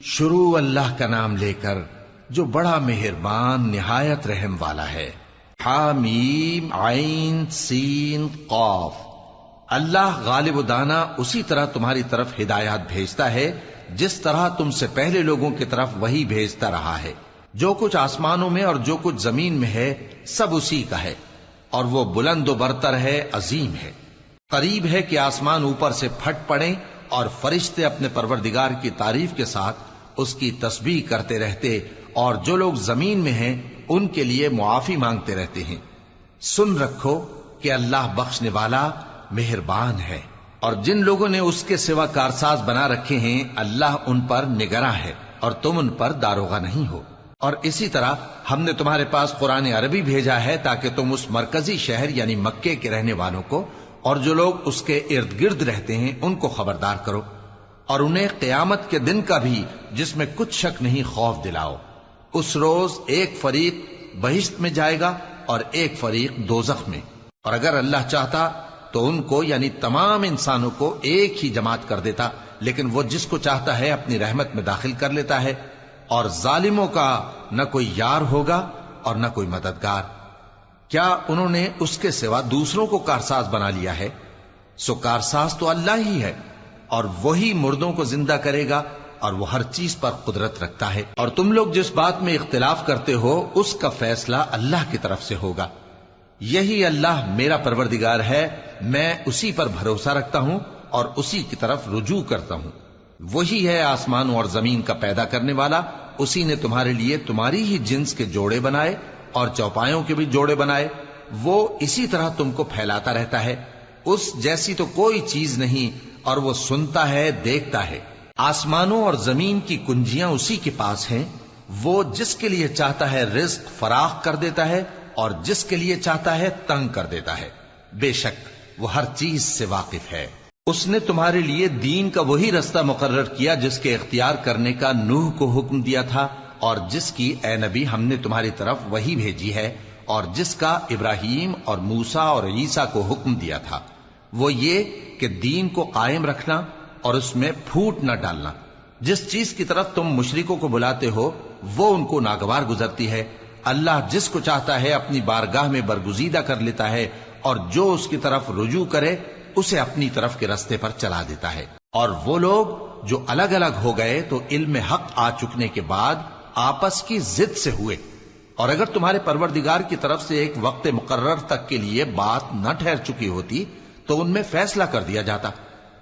شروع اللہ کا نام لے کر جو بڑا مہربان نہایت رحم والا ہے۔ حامیم عین سین قاف۔ اللہ غالب و دانا اسی طرح تمہاری طرف ہدایات بھیجتا ہے جس طرح تم سے پہلے لوگوں کی طرف وہی بھیجتا رہا ہے۔ جو کچھ آسمانوں میں اور جو کچھ زمین میں ہے سب اسی کا ہے، اور وہ بلند و برتر ہے، عظیم ہے۔ قریب ہے کہ آسمان اوپر سے پھٹ پڑیں اور فرشتے اپنے پروردگار کی تعریف کے ساتھ اس کی تسبیح کرتے رہتے، اور جو لوگ زمین میں ہیں ان کے لیے معافی مانگتے رہتے ہیں۔ سن رکھو کہ اللہ بخشنے والا مہربان ہے، اور جن لوگوں نے اس کے سوا کارساز بنا رکھے ہیں اللہ ان پر نگراں ہے، اور تم ان پر داروغہ نہیں ہو۔ اور اسی طرح ہم نے تمہارے پاس قرآن عربی بھیجا ہے تاکہ تم اس مرکزی شہر یعنی مکے کے رہنے والوں کو اور جو لوگ اس کے ارد گرد رہتے ہیں ان کو خبردار کرو، اور انہیں قیامت کے دن کا بھی جس میں کچھ شک نہیں خوف دلاؤ۔ اس روز ایک فریق بہشت میں جائے گا اور ایک فریق دوزخ میں، اور اگر اللہ چاہتا تو ان کو یعنی تمام انسانوں کو ایک ہی جماعت کر دیتا، لیکن وہ جس کو چاہتا ہے اپنی رحمت میں داخل کر لیتا ہے، اور ظالموں کا نہ کوئی یار ہوگا اور نہ کوئی مددگار۔ کیا انہوں نے اس کے سوا دوسروں کو کارساز بنا لیا ہے؟ سو کارساز تو اللہ ہی ہے، اور وہی مردوں کو زندہ کرے گا، اور وہ ہر چیز پر قدرت رکھتا ہے۔ اور تم لوگ جس بات میں اختلاف کرتے ہو اس کا فیصلہ اللہ کی طرف سے ہوگا۔ یہی اللہ میرا پروردگار ہے، میں اسی پر بھروسہ رکھتا ہوں اور اسی کی طرف رجوع کرتا ہوں۔ وہی ہے آسمانوں اور زمین کا پیدا کرنے والا، اسی نے تمہارے لیے تمہاری ہی جنس کے جوڑے بنائے اور چوپایوں کے بھی جوڑے بنائے۔ وہ اسی طرح تم کو پھیلاتا رہتا ہے، اس جیسی تو کوئی چیز نہیں، اور وہ سنتا ہے، دیکھتا ہے۔ آسمانوں اور زمین کی کنجیاں اسی کے پاس ہیں، وہ جس کے لیے چاہتا ہے رزق فراخ کر دیتا ہے اور جس کے لیے چاہتا ہے تنگ کر دیتا ہے۔ بے شک وہ ہر چیز سے واقف ہے۔ اس نے تمہارے لیے دین کا وہی رستہ مقرر کیا جس کے اختیار کرنے کا نوح کو حکم دیا تھا، اور جس کی اے نبی ہم نے تمہاری طرف وہی بھیجی ہے، اور جس کا ابراہیم اور موسیٰ اور عیسیٰ کو حکم دیا تھا، وہ یہ کہ دین کو قائم رکھنا اور اس میں پھوٹ نہ ڈالنا۔ جس چیز کی طرف تم مشرکوں کو بلاتے ہو وہ ان کو ناگوار گزرتی ہے۔ اللہ جس کو چاہتا ہے اپنی بارگاہ میں برگزیدہ کر لیتا ہے، اور جو اس کی طرف رجوع کرے اسے اپنی طرف کے رستے پر چلا دیتا ہے۔ اور وہ لوگ جو الگ الگ ہو گئے تو علم حق آ چکنے کے بعد آپس کی ضد سے ہوئے، اور اگر تمہارے پروردگار کی طرف سے ایک وقت مقرر تک کے لیے بات نہ ٹھہر چکی ہوتی تو ان میں فیصلہ کر دیا جاتا،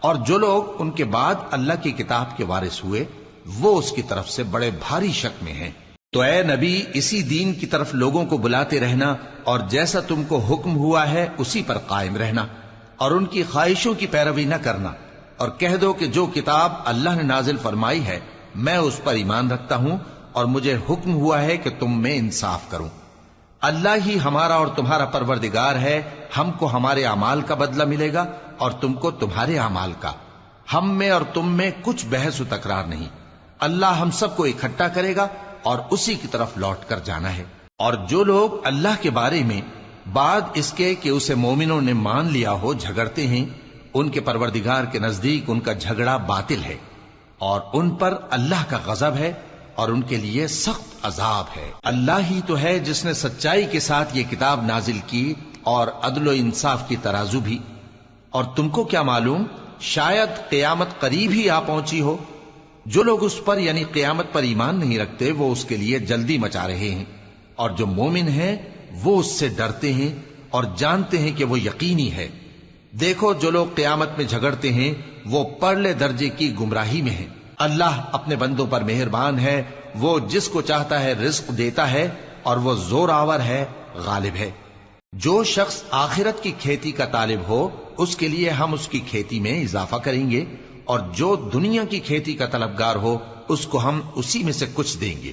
اور جو لوگ ان کے بعد اللہ کی کتاب کے وارث ہوئے وہ اس کی طرف سے بڑے بھاری شک میں ہیں۔ تو اے نبی اسی دین کی طرف لوگوں کو بلاتے رہنا، اور جیسا تم کو حکم ہوا ہے اسی پر قائم رہنا، اور ان کی خواہشوں کی پیروی نہ کرنا، اور کہہ دو کہ جو کتاب اللہ نے نازل فرمائی ہے میں اس پر ایمان رکھتا ہوں، اور مجھے حکم ہوا ہے کہ تم میں انصاف کروں۔ اللہ ہی ہمارا اور تمہارا پروردگار ہے، ہم کو ہمارے اعمال کا بدلہ ملے گا اور تم کو تمہارے اعمال کا۔ ہم میں اور تم میں کچھ بحث و تکرار نہیں، اللہ ہم سب کو اکٹھا کرے گا اور اسی کی طرف لوٹ کر جانا ہے۔ اور جو لوگ اللہ کے بارے میں بعد اس کے کہ اسے مومنوں نے مان لیا ہو جھگڑتے ہیں، ان کے پروردگار کے نزدیک ان کا جھگڑا باطل ہے، اور ان پر اللہ کا غضب ہے اور ان کے لیے سخت عذاب ہے۔ اللہ ہی تو ہے جس نے سچائی کے ساتھ یہ کتاب نازل کی اور عدل و انصاف کی ترازو بھی، اور تم کو کیا معلوم شاید قیامت قریب ہی آ پہنچی ہو۔ جو لوگ اس پر یعنی قیامت پر ایمان نہیں رکھتے وہ اس کے لیے جلدی مچا رہے ہیں، اور جو مومن ہیں وہ اس سے ڈرتے ہیں اور جانتے ہیں کہ وہ یقینی ہے۔ دیکھو جو لوگ قیامت میں جھگڑتے ہیں وہ پرلے درجے کی گمراہی میں ہیں۔ اللہ اپنے بندوں پر مہربان ہے، وہ جس کو چاہتا ہے رزق دیتا ہے، اور وہ زور آور ہے، غالب ہے۔ جو شخص آخرت کی کھیتی کا طالب ہو اس کے لیے ہم اس کی کھیتی میں اضافہ کریں گے، اور جو دنیا کی کھیتی کا طلبگار ہو اس کو ہم اسی میں سے کچھ دیں گے،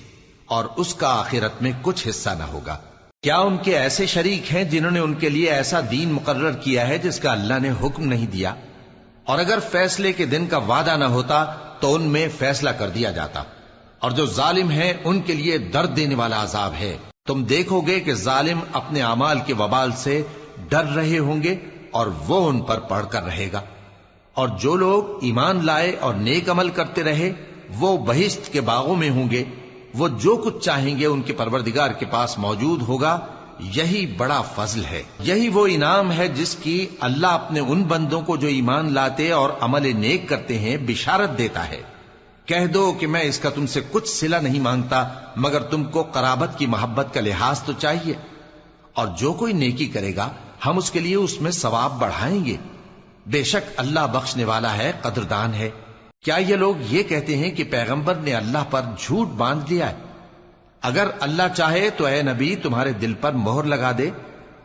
اور اس کا آخرت میں کچھ حصہ نہ ہوگا۔ کیا ان کے ایسے شریک ہیں جنہوں نے ان کے لیے ایسا دین مقرر کیا ہے جس کا اللہ نے حکم نہیں دیا؟ اور اگر فیصلے کے دن کا وعدہ نہ ہوتا تو ان میں فیصلہ کر دیا جاتا، اور جو ظالم ہیں ان کے لیے درد دینے والا عذاب ہے۔ تم دیکھو گے کہ ظالم اپنے اعمال کے وبال سے ڈر رہے ہوں گے اور وہ ان پر پڑھ کر رہے گا، اور جو لوگ ایمان لائے اور نیک عمل کرتے رہے وہ بہشت کے باغوں میں ہوں گے، وہ جو کچھ چاہیں گے ان کے پروردگار کے پاس موجود ہوگا۔ یہی بڑا فضل ہے، یہی وہ انعام ہے جس کی اللہ اپنے ان بندوں کو جو ایمان لاتے اور عمل نیک کرتے ہیں بشارت دیتا ہے۔ کہہ دو کہ میں اس کا تم سے کچھ صلہ نہیں مانگتا مگر تم کو قرابت کی محبت کا لحاظ تو چاہیے، اور جو کوئی نیکی کرے گا ہم اس کے لیے اس میں ثواب بڑھائیں گے۔ بے شک اللہ بخشنے والا ہے، قدردان ہے۔ کیا یہ لوگ یہ کہتے ہیں کہ پیغمبر نے اللہ پر جھوٹ باندھ لیا ہے؟ اگر اللہ چاہے تو اے نبی تمہارے دل پر مہر لگا دے،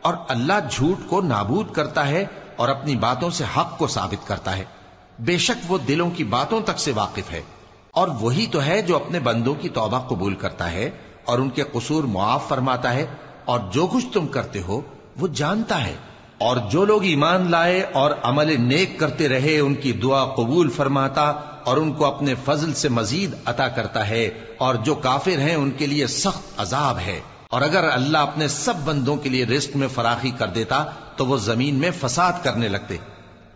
اور اللہ جھوٹ کو نابود کرتا ہے اور اپنی باتوں سے حق کو ثابت کرتا ہے۔ بے شک وہ دلوں کی باتوں تک سے واقف ہے، اور وہی تو ہے جو اپنے بندوں کی توبہ قبول کرتا ہے اور ان کے قصور معاف فرماتا ہے، اور جو کچھ تم کرتے ہو وہ جانتا ہے۔ اور جو لوگ ایمان لائے اور عمل نیک کرتے رہے ان کی دعا قبول فرماتا اور ان کو اپنے فضل سے مزید عطا کرتا ہے، اور جو کافر ہیں ان کے لیے سخت عذاب ہے۔ اور اگر اللہ اپنے سب بندوں کے لیے رزق میں فراخی کر دیتا تو وہ زمین میں فساد کرنے لگتے،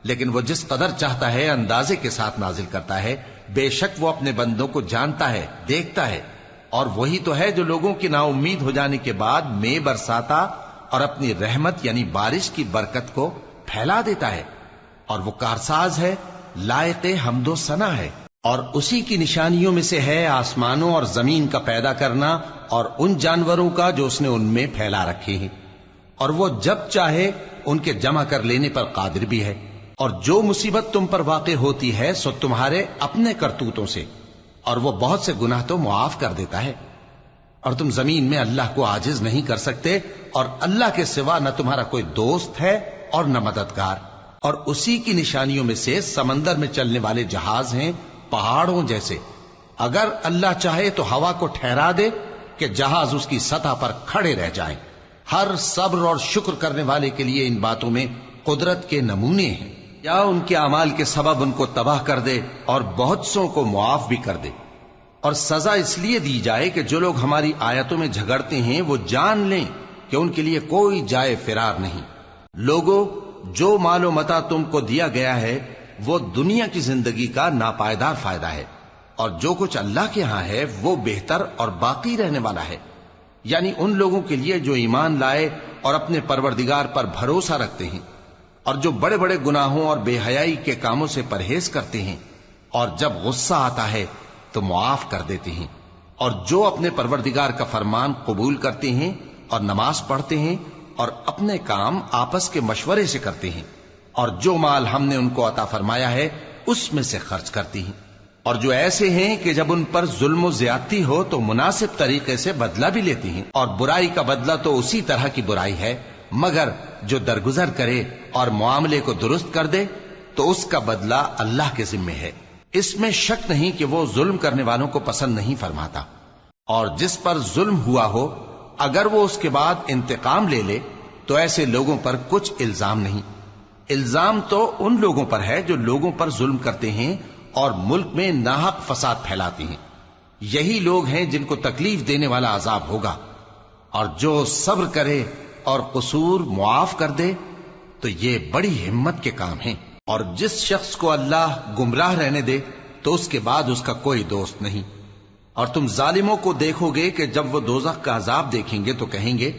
لیکن وہ جس قدر چاہتا ہے اندازے کے ساتھ نازل کرتا ہے۔ بے شک وہ اپنے بندوں کو جانتا ہے، دیکھتا ہے، اور وہی تو ہے جو لوگوں کی نا امید ہو جانے کے بعد میں برساتا اور اپنی رحمت یعنی بارش کی برکت کو پھیلا دیتا ہے، اور وہ کارساز ہے، لائق حمد و ثنا ہے۔ اور اسی کی نشانیوں میں سے ہے آسمانوں اور زمین کا پیدا کرنا اور ان جانوروں کا جو اس نے ان میں پھیلا رکھے ہیں، اور وہ جب چاہے ان کے جمع کر لینے پر قادر بھی ہے۔ اور جو مصیبت تم پر واقع ہوتی ہے سو تمہارے اپنے کرتوتوں سے، اور وہ بہت سے گناہ تو معاف کر دیتا ہے۔ اور تم زمین میں اللہ کو عاجز نہیں کر سکتے، اور اللہ کے سوا نہ تمہارا کوئی دوست ہے اور نہ مددگار۔ اور اسی کی نشانیوں میں سے سمندر میں چلنے والے جہاز ہیں، پہاڑوں جیسے۔ اگر اللہ چاہے تو ہوا کو ٹھہرا دے کہ جہاز اس کی سطح پر کھڑے رہ جائیں۔ ہر صبر اور شکر کرنے والے کے لیے ان باتوں میں قدرت کے نمونے ہیں۔ یا ان کے اعمال کے سبب ان کو تباہ کر دے اور بہت سوں کو معاف بھی کر دے۔ اور سزا اس لیے دی جائے کہ جو لوگ ہماری آیتوں میں جھگڑتے ہیں وہ جان لیں کہ ان کے لیے کوئی جائے فرار نہیں۔ لوگوں، جو مال و متاع تم کو دیا گیا ہے وہ دنیا کی زندگی کا ناپائیدار فائدہ ہے، اور جو کچھ اللہ کے ہاں ہے وہ بہتر اور باقی رہنے والا ہے، یعنی ان لوگوں کے لیے جو ایمان لائے اور اپنے پروردگار پر بھروسہ رکھتے ہیں، اور جو بڑے بڑے گناہوں اور بے حیائی کے کاموں سے پرہیز کرتے ہیں، اور جب غصہ آتا ہے تو معاف کر دیتے ہیں، اور جو اپنے پروردگار کا فرمان قبول کرتے ہیں اور نماز پڑھتے ہیں اور اپنے کام آپس کے مشورے سے کرتے ہیں، اور جو مال ہم نے ان کو عطا فرمایا ہے اس میں سے خرچ کرتی ہیں۔ اور جو ایسے ہیں کہ جب ان پر ظلم و زیادتی ہو تو مناسب طریقے سے بدلہ بھی لیتی ہیں، اور برائی کا بدلہ تو اسی طرح کی برائی ہے، مگر جو درگزر کرے اور معاملے کو درست کر دے تو اس کا بدلہ اللہ کے ذمے ہے۔ اس میں شک نہیں کہ وہ ظلم کرنے والوں کو پسند نہیں فرماتا۔ اور جس پر ظلم ہوا ہو اگر وہ اس کے بعد انتقام لے لے تو ایسے لوگوں پر کچھ الزام نہیں۔ الزام تو ان لوگوں پر ہے جو لوگوں پر ظلم کرتے ہیں اور ملک میں ناحق فساد پھیلاتے ہیں، یہی لوگ ہیں جن کو تکلیف دینے والا عذاب ہوگا۔ اور جو صبر کرے اور قصور معاف کر دے تو یہ بڑی ہمت کے کام ہیں۔ اور جس شخص کو اللہ گمراہ رہنے دے تو اس کے بعد اس کا کوئی دوست نہیں۔ اور تم ظالموں کو دیکھو گے کہ جب وہ دوزخ کا عذاب دیکھیں گے تو کہیں گے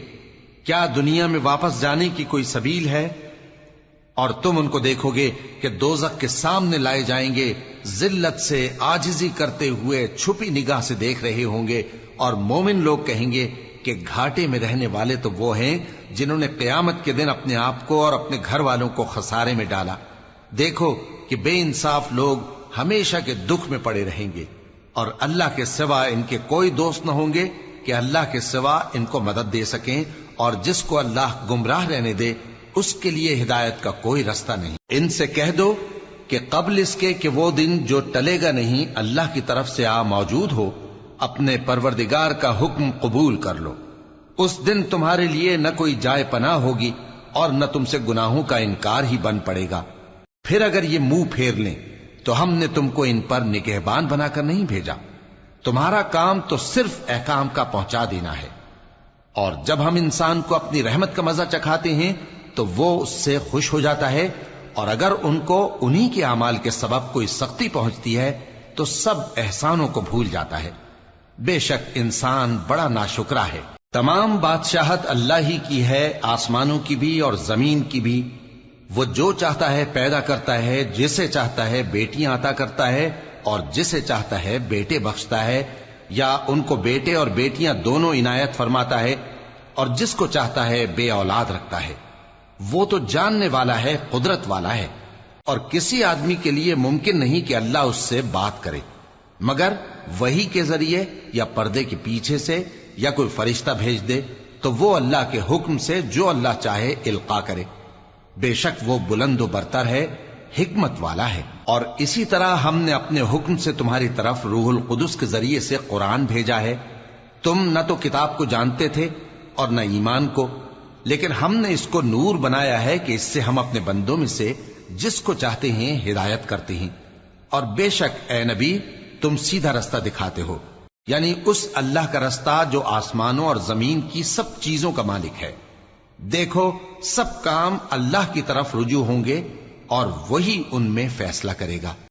کیا دنیا میں واپس جانے کی کوئی سبیل ہے؟ اور تم ان کو دیکھو گے کہ دوزخ کے سامنے لائے جائیں گے، ذلت سے عاجزی کرتے ہوئے چھپی نگاہ سے دیکھ رہے ہوں گے، اور مومن لوگ کہیں گے کہ گھاٹے میں رہنے والے تو وہ ہیں جنہوں نے قیامت کے دن اپنے آپ کو اور اپنے گھر والوں کو خسارے میں ڈالا۔ دیکھو کہ بے انصاف لوگ ہمیشہ کے دکھ میں پڑے رہیں گے، اور اللہ کے سوا ان کے کوئی دوست نہ ہوں گے کہ اللہ کے سوا ان کو مدد دے سکیں، اور جس کو اللہ گمراہ رہنے دے اس کے لیے ہدایت کا کوئی رستہ نہیں۔ ان سے کہہ دو کہ قبل اس کے کہ وہ دن جو ٹلے گا نہیں اللہ کی طرف سے آ موجود ہو، اپنے پروردگار کا حکم قبول کر لو۔ اس دن تمہارے لیے نہ کوئی جائے پناہ ہوگی اور نہ تم سے گناہوں کا انکار ہی بن پڑے گا۔ پھر اگر یہ منہ پھیر لیں تو ہم نے تم کو ان پر نگہبان بنا کر نہیں بھیجا، تمہارا کام تو صرف احکام کا پہنچا دینا ہے۔ اور جب ہم انسان کو اپنی رحمت کا مزہ چکھاتے ہیں تو وہ اس سے خوش ہو جاتا ہے، اور اگر ان کو انہی کے اعمال کے سبب کوئی سختی پہنچتی ہے تو سب احسانوں کو بھول جاتا ہے۔ بے شک انسان بڑا ناشکرا ہے۔ تمام بادشاہت اللہ ہی کی ہے، آسمانوں کی بھی اور زمین کی بھی۔ وہ جو چاہتا ہے پیدا کرتا ہے، جسے چاہتا ہے بیٹیاں عطا کرتا ہے اور جسے چاہتا ہے بیٹے بخشتا ہے، یا ان کو بیٹے اور بیٹیاں دونوں عنایت فرماتا ہے، اور جس کو چاہتا ہے بے اولاد رکھتا ہے۔ وہ تو جاننے والا ہے، قدرت والا ہے، اور کسی آدمی کے لیے ممکن نہیں کہ اللہ اس سے بات کرے مگر وحی کے ذریعے یا پردے کے پیچھے سے یا کوئی فرشتہ بھیج دے، تو وہ اللہ کے حکم سے جو اللہ چاہے القا کرے۔ بے شک وہ بلند و برتر ہے، حکمت والا ہے۔ اور اسی طرح ہم نے اپنے حکم سے تمہاری طرف روح القدس کے ذریعے سے قرآن بھیجا ہے۔ تم نہ تو کتاب کو جانتے تھے اور نہ ایمان کو، لیکن ہم نے اس کو نور بنایا ہے کہ اس سے ہم اپنے بندوں میں سے جس کو چاہتے ہیں ہدایت کرتے ہیں۔ اور بے شک اے نبی تم سیدھا رستہ دکھاتے ہو، یعنی اس اللہ کا رستہ جو آسمانوں اور زمین کی سب چیزوں کا مالک ہے۔ دیکھو سب کام اللہ کی طرف رجوع ہوں گے اور وہی ان میں فیصلہ کرے گا۔